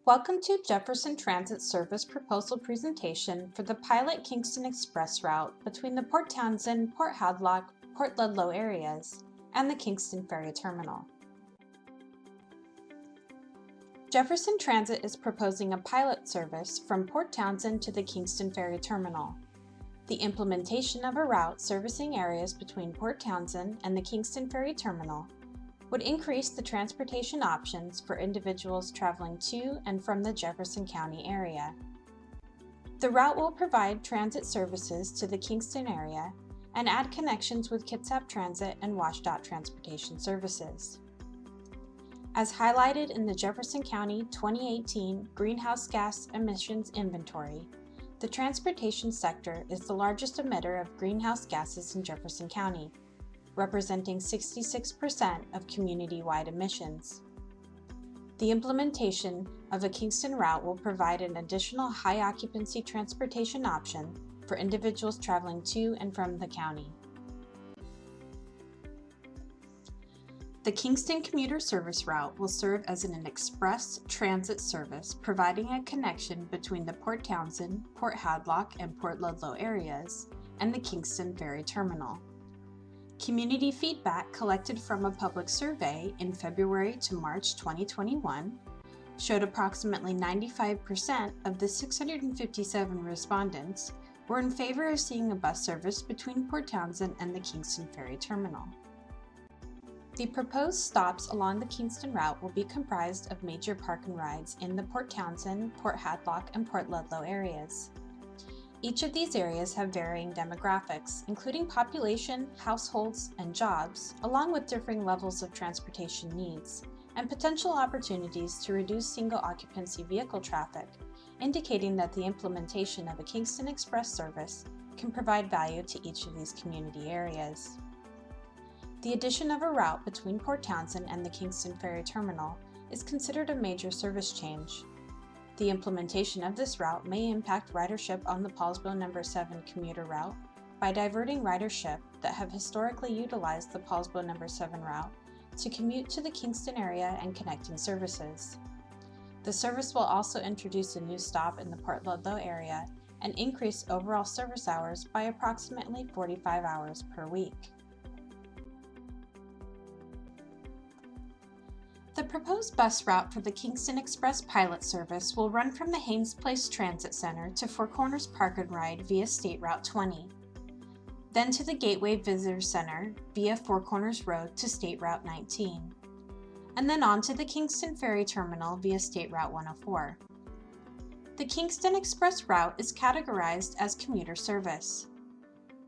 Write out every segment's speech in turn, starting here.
Welcome to Jefferson Transit Service Proposal Presentation for the Pilot Kingston Express route between the Port Townsend, Port Hadlock, Port Ludlow areas and the Kingston Ferry Terminal. Jefferson Transit is proposing a pilot service from Port Townsend to the Kingston Ferry Terminal. The implementation of a route servicing areas between Port Townsend and the Kingston Ferry Terminal would increase the transportation options for individuals traveling to and from the Jefferson County area. The route will provide transit services to the Kingston area and add connections with Kitsap Transit and WashDOT transportation services. As highlighted in the Jefferson County 2018 Greenhouse Gas Emissions Inventory, the transportation sector is the largest emitter of greenhouse gases in Jefferson County, representing 66% of community-wide emissions. The implementation of a Kingston route will provide an additional high-occupancy transportation option for individuals traveling to and from the county. The Kingston commuter service route will serve as an express transit service, providing a connection between the Port Townsend, Port Hadlock, and Port Ludlow areas and the Kingston Ferry Terminal. Community feedback collected from a public survey in February to March 2021 showed approximately 95% of the 657 respondents were in favor of seeing a bus service between Port Townsend and the Kingston Ferry Terminal. The proposed stops along the Kingston route will be comprised of major park and rides in the Port Townsend, Port Hadlock, and Port Ludlow areas. Each of these areas have varying demographics, including population, households, and jobs, along with differing levels of transportation needs, and potential opportunities to reduce single-occupancy vehicle traffic, indicating that the implementation of a Kingston Express service can provide value to each of these community areas. The addition of a route between Port Townsend and the Kingston Ferry Terminal is considered a major service change. The implementation of this route may impact ridership on the Paulsboro No. 7 commuter route by diverting ridership that have historically utilized the Paulsboro No. 7 route to commute to the Kingston area and connecting services. The service will also introduce a new stop in the Port Ludlow area and increase overall service hours by approximately 45 hours per week. The proposed bus route for the Kingston Express pilot service will run from the Haynes Place Transit Center to Four Corners Park and Ride via State Route 20, then to the Gateway Visitor Center via Four Corners Road to State Route 19, and then on to the Kingston Ferry Terminal via State Route 104. The Kingston Express route is categorized as commuter service.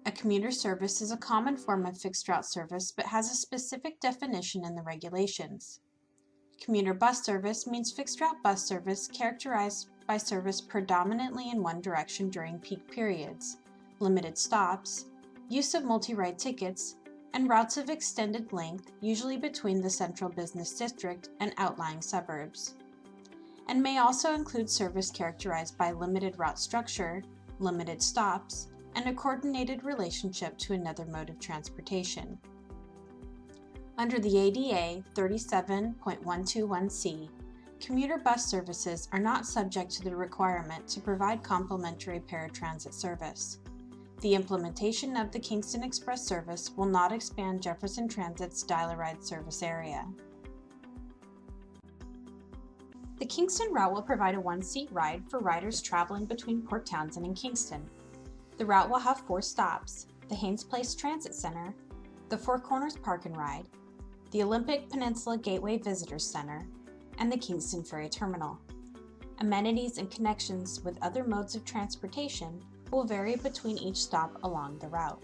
A commuter service is a common form of fixed route service but has a specific definition in the regulations. Commuter bus service means fixed route bus service characterized by service predominantly in one direction during peak periods, limited stops, use of multi-ride tickets, and routes of extended length, usually between the central business district and outlying suburbs, and may also include service characterized by limited route structure, limited stops, and a coordinated relationship to another mode of transportation. Under the ADA 37.121C, commuter bus services are not subject to the requirement to provide complimentary paratransit service. The implementation of the Kingston Express service will not expand Jefferson Transit's dial-a-ride service area. The Kingston route will provide a one-seat ride for riders traveling between Port Townsend and Kingston. The route will have 4 stops: the Haynes Place Transit Center, the Four Corners Park and Ride, the Olympic Peninsula Gateway Visitor Center, and the Kingston Ferry Terminal. Amenities and connections with other modes of transportation will vary between each stop along the route.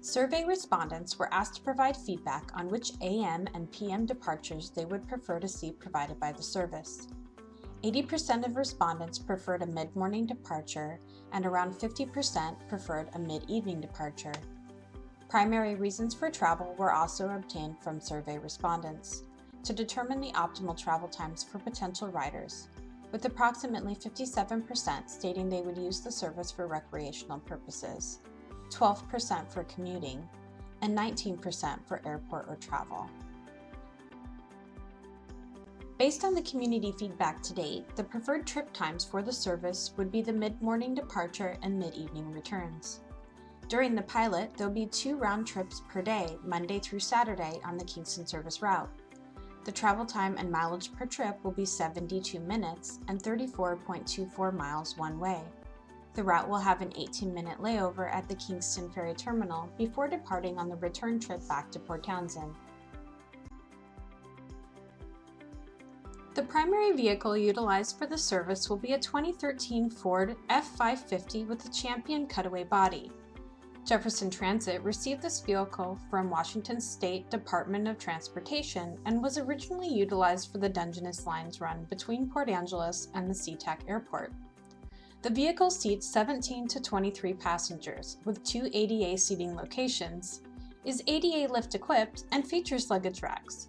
Survey respondents were asked to provide feedback on which AM and PM departures they would prefer to see provided by the service. 80% of respondents preferred a mid-morning departure, and around 50% preferred a mid-evening departure. Primary reasons for travel were also obtained from survey respondents to determine the optimal travel times for potential riders, with approximately 57% stating they would use the service for recreational purposes, 12% for commuting, and 19% for airport or travel. Based on the community feedback to date, the preferred trip times for the service would be the mid-morning departure and mid-evening returns. During the pilot, there will be 2 round trips per day, Monday through Saturday, on the Kingston service route. The travel time and mileage per trip will be 72 minutes and 34.24 miles one way. The route will have an 18-minute layover at the Kingston Ferry Terminal before departing on the return trip back to Port Townsend. The primary vehicle utilized for the service will be a 2013 Ford F550 with a Champion cutaway body. Jefferson Transit received this vehicle from Washington State Department of Transportation and was originally utilized for the Dungeness Lines run between Port Angeles and the SeaTac Airport. The vehicle seats 17 to 23 passengers with 2 ADA seating locations, is ADA lift equipped, and features luggage racks.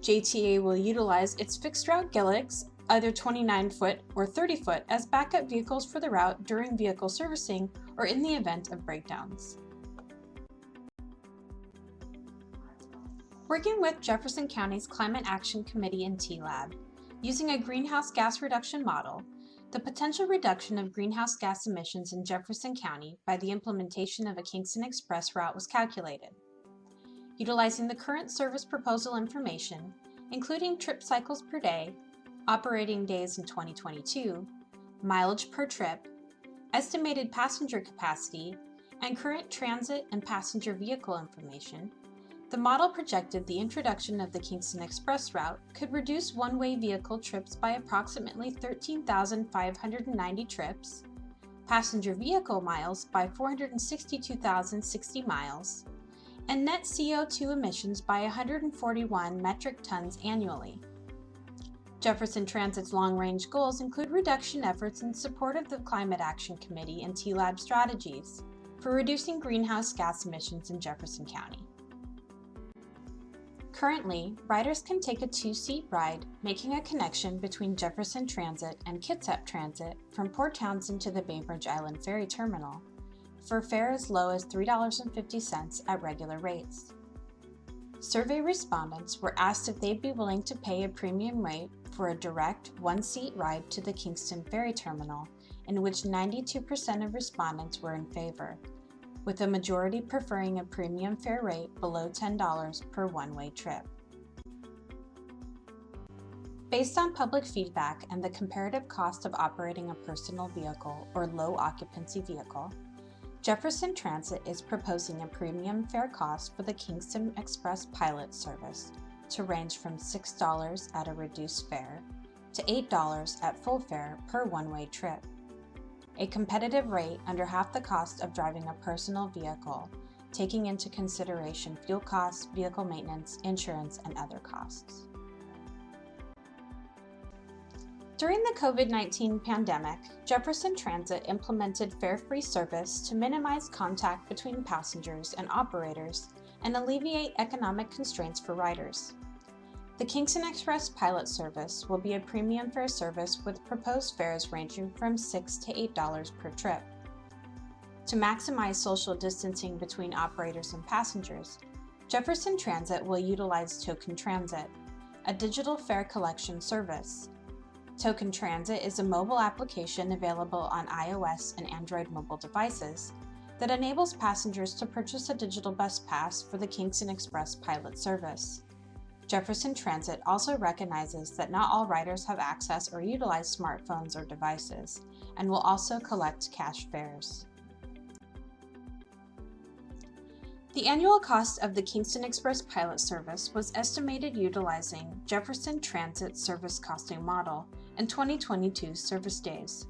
JTA will utilize its fixed route Gilligs, either 29-foot or 30-foot, as backup vehicles for the route during vehicle servicing or in the event of breakdowns. Working with Jefferson County's Climate Action Committee and TLAB, using a greenhouse gas reduction model, the potential reduction of greenhouse gas emissions in Jefferson County by the implementation of a Kingston Express route was calculated. Utilizing the current service proposal information, including trip cycles per day, operating days in 2022, mileage per trip, estimated passenger capacity, and current transit and passenger vehicle information, the model projected the introduction of the Kingston Express route could reduce one-way vehicle trips by approximately 13,590 trips, passenger vehicle miles by 462,060 miles, and net CO2 emissions by 141 metric tons annually. Jefferson Transit's long-range goals include reduction efforts in support of the Climate Action Committee and TLAB strategies for reducing greenhouse gas emissions in Jefferson County. Currently, riders can take a 2-seat ride, making a connection between Jefferson Transit and Kitsap Transit from Port Townsend to the Bainbridge Island Ferry Terminal for fare as low as $3.50 at regular rates. Survey respondents were asked if they'd be willing to pay a premium rate for a direct 1-seat ride to the Kingston Ferry Terminal, in which 92% of respondents were in favor, with a majority preferring a premium fare rate below $10 per one-way trip. Based on public feedback and the comparative cost of operating a personal vehicle or low occupancy vehicle, Jefferson Transit is proposing a premium fare cost for the Kingston Express pilot service to range from $6 at a reduced fare to $8 at full fare per one-way trip. A competitive rate under half the cost of driving a personal vehicle, taking into consideration fuel costs, vehicle maintenance, insurance, and other costs. During the COVID-19 pandemic, Jefferson Transit implemented fare-free service to minimize contact between passengers and operators and alleviate economic constraints for riders. The Kingston Express pilot service will be a premium fare service with proposed fares ranging from $6 to $8 per trip. To maximize social distancing between operators and passengers, Jefferson Transit will utilize Token Transit, a digital fare collection service. Token Transit is a mobile application available on iOS and Android mobile devices that enables passengers to purchase a digital bus pass for the Kingston Express pilot service. Jefferson Transit also recognizes that not all riders have access or utilize smartphones or devices, and will also collect cash fares. The annual cost of the Kingston Express pilot service was estimated utilizing Jefferson Transit's service costing model and 2022 service days.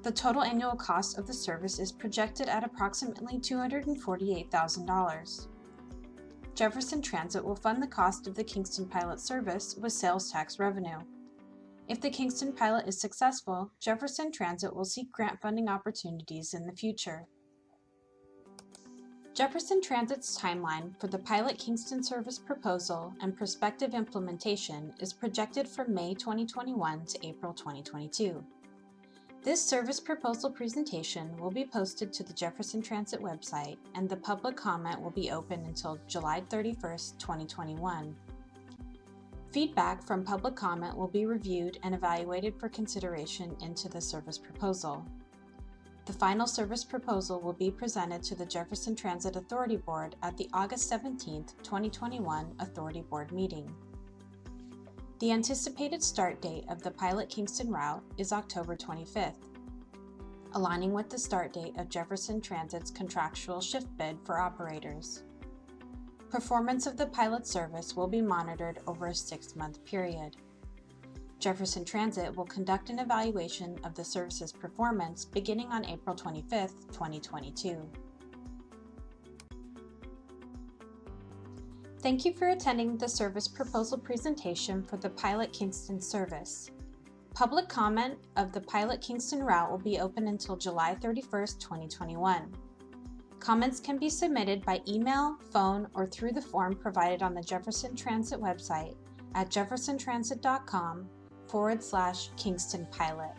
The total annual cost of the service is projected at approximately $248,000. Jefferson Transit will fund the cost of the Kingston pilot service with sales tax revenue. If the Kingston pilot is successful, Jefferson Transit will seek grant funding opportunities in the future. Jefferson Transit's timeline for the pilot Kingston service proposal and prospective implementation is projected from May 2021 to April 2022. This service proposal presentation will be posted to the Jefferson Transit website, and the public comment will be open until July 31, 2021. Feedback from public comment will be reviewed and evaluated for consideration into the service proposal. The final service proposal will be presented to the Jefferson Transit Authority Board at the August 17, 2021 Authority Board meeting. The anticipated start date of the Pilot Kingston Route is October 25th, aligning with the start date of Jefferson Transit's contractual shift bid for operators. Performance of the pilot service will be monitored over a 6-month period. Jefferson Transit will conduct an evaluation of the service's performance beginning on April 25, 2022. Thank you for attending the service proposal presentation for the Pilot Kingston service. Public comment of the Pilot Kingston route will be open until July 31, 2021. Comments can be submitted by email, phone, or through the form provided on the Jefferson Transit website at jeffersontransit.com/Kingston Pilot.